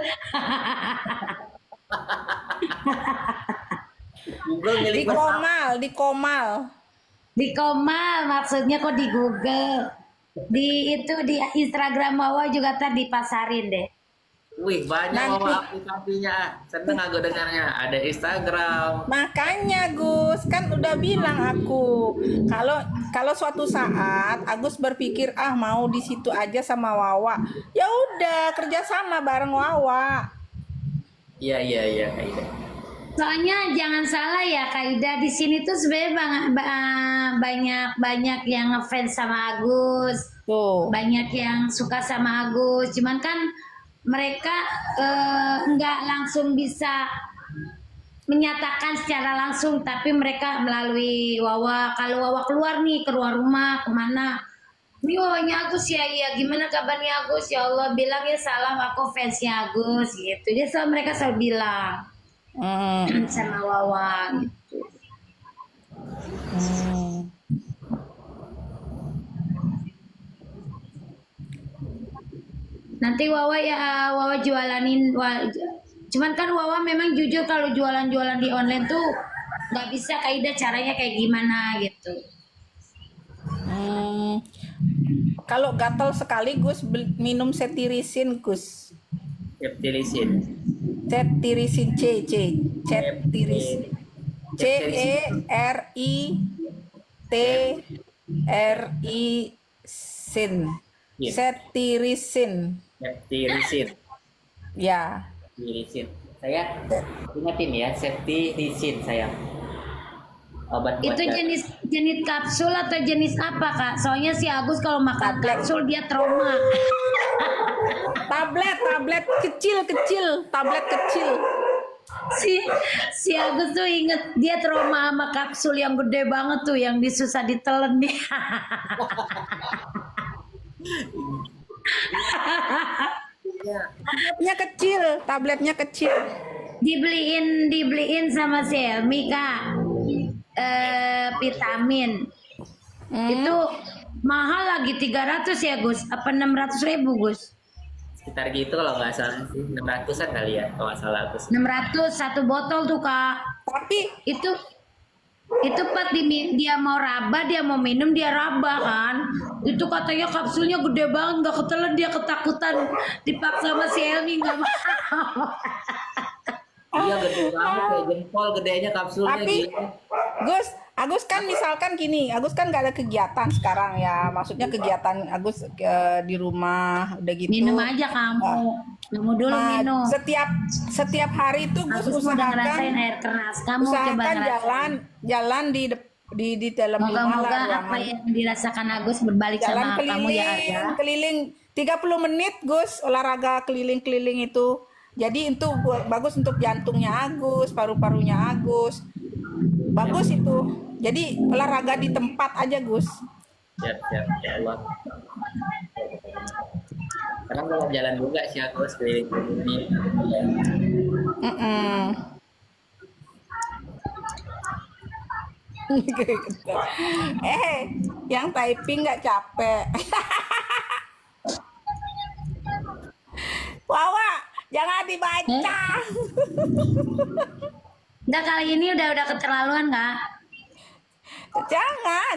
Google milik bersama. Di Komal. Di Komal maksudnya kok di Google. Di itu di Instagram Wawa juga tadi dipasarin deh. Wih, banyak Nanti. Wawa aplikasinya. Seneng aku dengarnya. Ada Instagram. Makanya Gus, kan udah bilang aku kalau suatu saat Agus berpikir mau di situ aja sama Wawa, ya udah kerjasama bareng Wawa. Iya. Soalnya jangan salah ya Kak Ida, di sini tuh sebenarnya banyak yang ngefans sama Agus, Tuh. banyak yang suka sama Agus. Cuman kan mereka nggak langsung bisa menyatakan secara langsung, tapi mereka melalui Wawa. Kalau Wawa keluar rumah kemana, ini Wawanya Agus ya, iya gimana kabarnya Agus, ya Allah bilang ya salam aku fansnya Agus gitu. Dia mereka selalu bilang sama Wawa gitu. Nanti Wawa jualanin, cuman kan Wawa memang jujur kalau jualan-jualan di online tuh nggak bisa Kaida caranya kayak gimana gitu. Kalau gatal sekali Gus minum cetirisin Gus. Septilisin. Cetirisin cetirisin. CERITRISIN. Iya. Cetirisin. Septilisin. Ya. Septilisin. Saya ingatin ya, septilisin sayang. Obat buat Itu jenis kapsul atau jenis apa Kak? Soalnya si Agus kalau makan kapsul dia trauma. Tablet kecil, tablet kecil. Si Agus tuh inget dia trauma sama kapsul yang gede banget tuh yang disusah ditelen nih. Tabletnya kecil. Dibeliin sama si Elmi Kak. Vitamin. Itu mahal lagi 300 ya Gus? Apa 600.000 Gus? sekitar gitu kalau nggak salah sih, 600-an kali ya kalau nggak salah aku. 600 satu botol tuh Kak. Tapi Itu pas dia mau raba, dia mau minum dia raba kan. Itu katanya kapsulnya gede banget, nggak ketelan, dia ketakutan, dipaksa sama si Elmi nggak mau. Iya gede banget kayak jempol gedenya kapsulnya Tapi gitu. Agus kan misalkan gini, Agus kan nggak ada kegiatan sekarang ya, maksudnya kegiatan Agus di rumah udah gitu. Minum aja kamu dulu Nah, minum. setiap hari itu Gus Agus mau ngerasain usahakan air keras, kamu coba usahakan ngerasain. jalan di dalam rumah Moga-moga lah, apa ruangan. yang dirasakan Agus berbalik Jalan sama kamu ya Arga. keliling 30 menit Gus, olahraga keliling-keliling itu. Jadi itu bagus untuk jantungnya Agus, paru-parunya Agus. Bagus itu. Jadi olahraga di tempat aja Gus. Ya Allah. Karena mau jalan juga sih aku sekeliling ini. Yang typing nggak capek. Wawa, jangan dibaca. Udah kali ini udah keterlaluan Kak.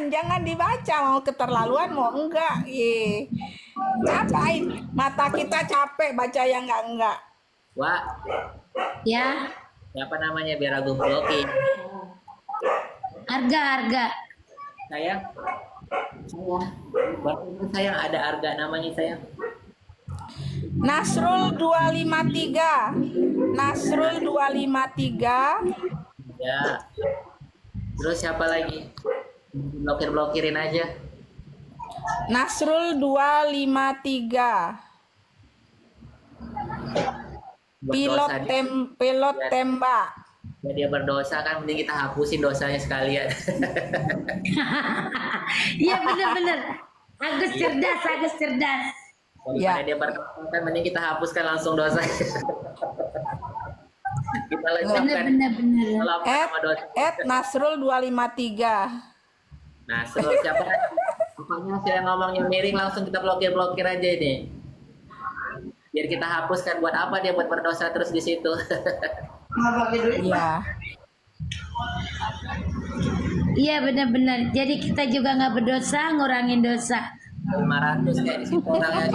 Jangan dibaca, mau keterlaluan mau enggak. Ngapain? Mata kita capek baca yang enggak. Wah, Ya, siapa namanya biar aku blocking. Arga. Sayang. Sayang ada Arga namanya sayang. Nasrul 253. Nasrul 253. Ya. Terus siapa lagi? Blokirin aja. Nasrul 253. Pilot Berdosa dia. pilot tembak. Ya, dia berdosa kan, mending kita hapusin dosanya sekalian. Iya bener. Agus cerdas. Daripada dia berdosa kan, mending kita hapuskan langsung dosa. Kita lengkapkan. Bener. Sama dosa. Nasrul 253. Nah, siapa? Pokoknya saya ngomongnya miring langsung kita blokir aja ini. Biar kita hapuskan. Buat apa dia buat berdosa terus di situ? Iya. Iya benar-benar. Jadi kita juga nggak berdosa, ngurangin dosa. 500 kayak di situ orangnya.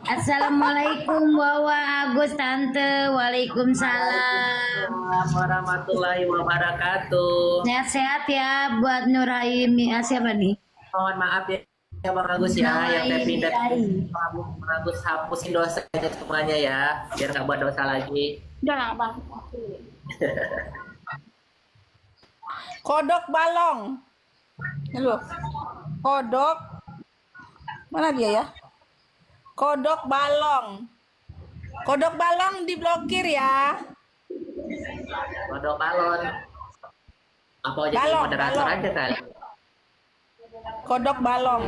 Assalamualaikum Wawa Agus Tante. Waalaikumsalam. Assalamualaikum warahmatullahi wabarakatuh. Sehat-sehat ya buat Nuraimi. Siapa nih? Mohon maaf ya Bang Agus ya, yang pindah Nuraimi. Bang Agus hapusin dosa aja semuanya ya, biar nggak buat dosa lagi. Udah lah, Bang. Kodok balong. Halo. Kodok. Mana dia ya? Kodok balong. Kodok balong diblokir ya. Kodok balon. Apa jadi Balon, moderator balon. aja kali? Kodok balong.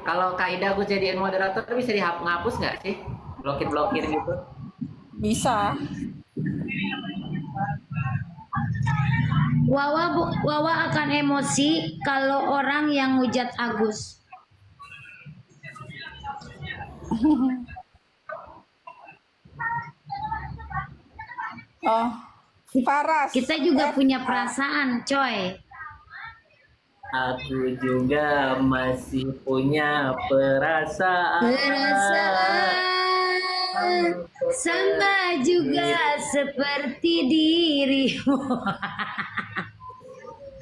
Kalau Kaida Agus jadiin moderator bisa dihapus nggak sih? Blokir-blokir gitu. Bisa. Wawa akan emosi kalau orang yang hujat Agus. Oh, Paras. Kita juga punya perasaan, coy. Aku juga masih punya perasaan. Perasaan sama juga seperti dirimu.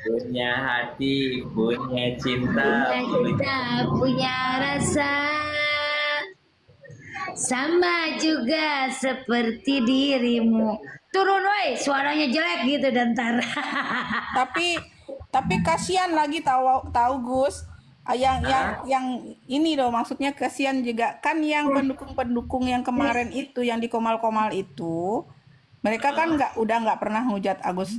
Punya hati, punya cinta, Punya rasa sama juga seperti dirimu. Turun woi, suaranya jelek gitu dan tar. Tapi kasihan lagi tahu Gus. Yang ini loh, maksudnya kasihan juga kan yang pendukung-pendukung yang kemarin itu yang di Komal-Komal itu, mereka kan udah nggak pernah hujat Agus.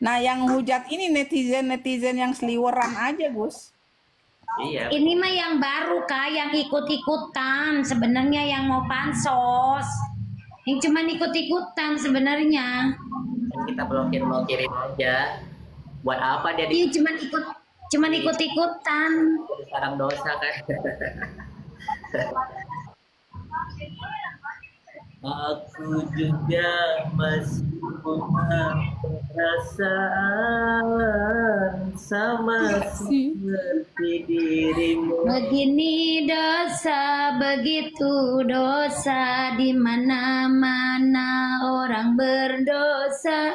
Nah, yang hujat ini netizen yang seliweran aja, Gus. Iya. Ini mah yang baru Kak, yang ikut-ikutan. Sebenarnya yang mau pansos. Yang cuman ikut-ikutan sebenarnya. Kita blokirin aja. Buat apa dia Iya cuman ikut-ikutan. sekarang dosa kan? Aku juga masih punya perasaan sama seperti dirimu. Begini dosa, begitu dosa, di mana-mana orang berdosa.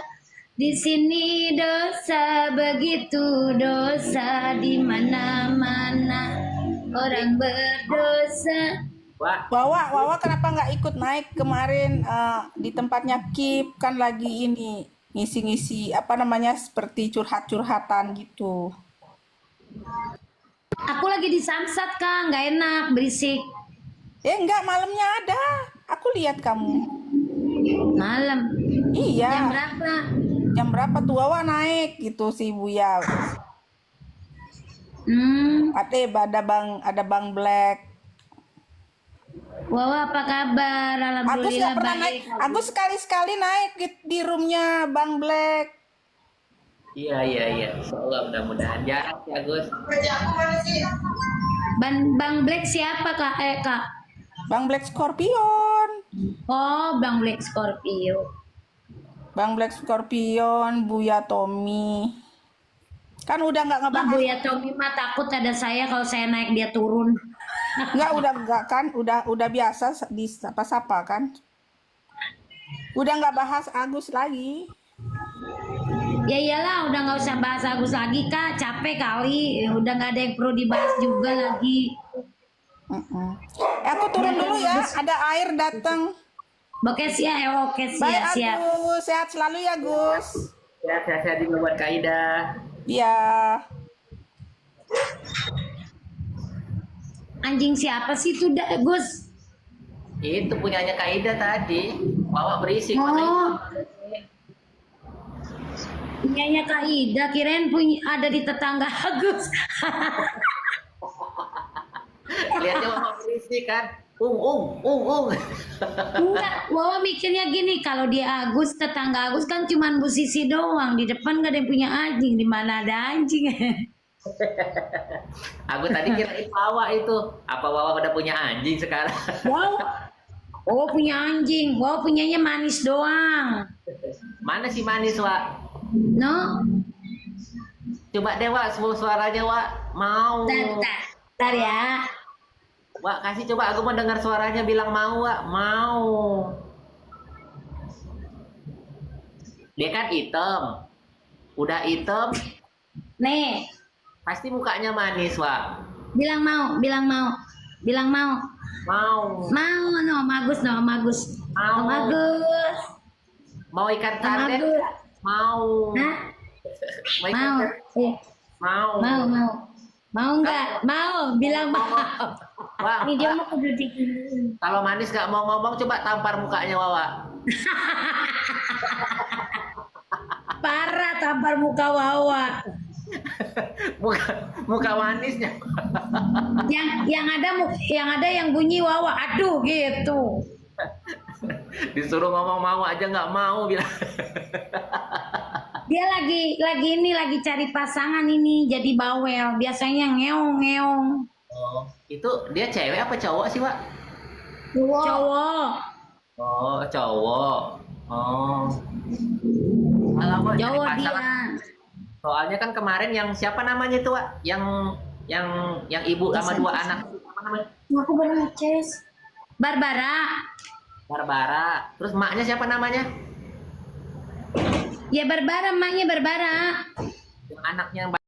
Di sini dosa, begitu dosa, di mana-mana orang berdosa. Wah, Wawa kenapa nggak ikut naik kemarin di tempatnya Kip, kan lagi ini ngisi-ngisi apa namanya seperti curhat-curhatan gitu. Aku lagi di Samsat Kak, nggak enak, berisik. Enggak, malamnya ada. Aku lihat kamu. Malam. Iya. Jam berapa? Jam berapa tuh Wawa naik gitu si Buya. Ada Bang Black. Wawa apa kabar? Agus Alhamdulillah nggak pernah naik. baik. Agus sekali-sekali naik di roomnya Bang Black. iya. Insyaallah mudah-mudahan jarang ya Gus. Bang Black siapa Kak? Kak. Bang Black Scorpion. Oh, Bang Black Scorpio. Bang Black Scorpion, Buya Tommy. Kan udah nggak Pak ngebahas. Buya Tommy mah takut ada saya kalau saya naik dia turun. Nggak kan, udah biasa di sapa-sapa kan. Udah nggak bahas Agus lagi. Ya iyalah, udah nggak usah bahas Agus lagi Kak, capek kali. Udah nggak ada yang perlu dibahas juga lagi. Aku turun dulu ya, ada air datang. Oke siap, Bye siap. Agus, sehat selalu ya Gus. Ya, sehat-sehat juga buat Kaida. Ya. Anjing siapa sih itu Gus? Itu punyanya Kaida tadi. Bawa berisik. Oh. Punyanya Kak Ida, kirain punya ada di tetangga Agus. Lihatnya bawa berisik kan. Ung. Enggak, Wawa mikirnya gini, kalau dia Agus, tetangga Agus kan cuman Bu Sisi doang, di depan gak ada yang punya anjing, di mana ada anjing. Aku tadi kirain Wawa itu. Apa Wawa udah punya anjing sekarang? Oh punya anjing. Oh punyanya manis doang. Mana si manis, Wak? No? Coba deh, Wak, suaranya, Wak. Mau. Ntar ya. Wak, kasih coba aku mau dengar suaranya bilang mau, Wak. Mau. Dia kan hitam. Udah hitam, Nih, pasti mukanya manis, Wak. bilang mau, bilang mau. Bilang mau. Mau. Mau no, bagus no, bagus. Mau. Bagus. Mau ikan sarden? Bagus. Mau. Hah? Mau ikan Mau. sarden? Eh, Mau. mau. Mau nggak? Mau, bilang mau. Wak, Ini dia Wak, mau kudu digini. kalau manis gak mau ngomong, coba tampar mukanya, Wawa. Parah tampar muka Wawa. Muka manisnya. Yang ada yang bunyi Wawa. Aduh gitu. Disuruh ngomong mau aja nggak mau bilang. Dia lagi cari pasangan ini jadi bawel. Biasanya ngeong. Oh, itu dia cewek apa cowok sih, Pak? Cowok. Oh, cowok. Oh. Kalau mau cari Cowok pasangan, dia. soalnya kan kemarin yang siapa namanya itu, Pak? Yang ibu sama dua anak. Apa namanya? Aku baru ngeces. Barbara. Barbara. Terus maknya siapa namanya? Ya Barbara, emaknya Barbara. Yang anaknya yang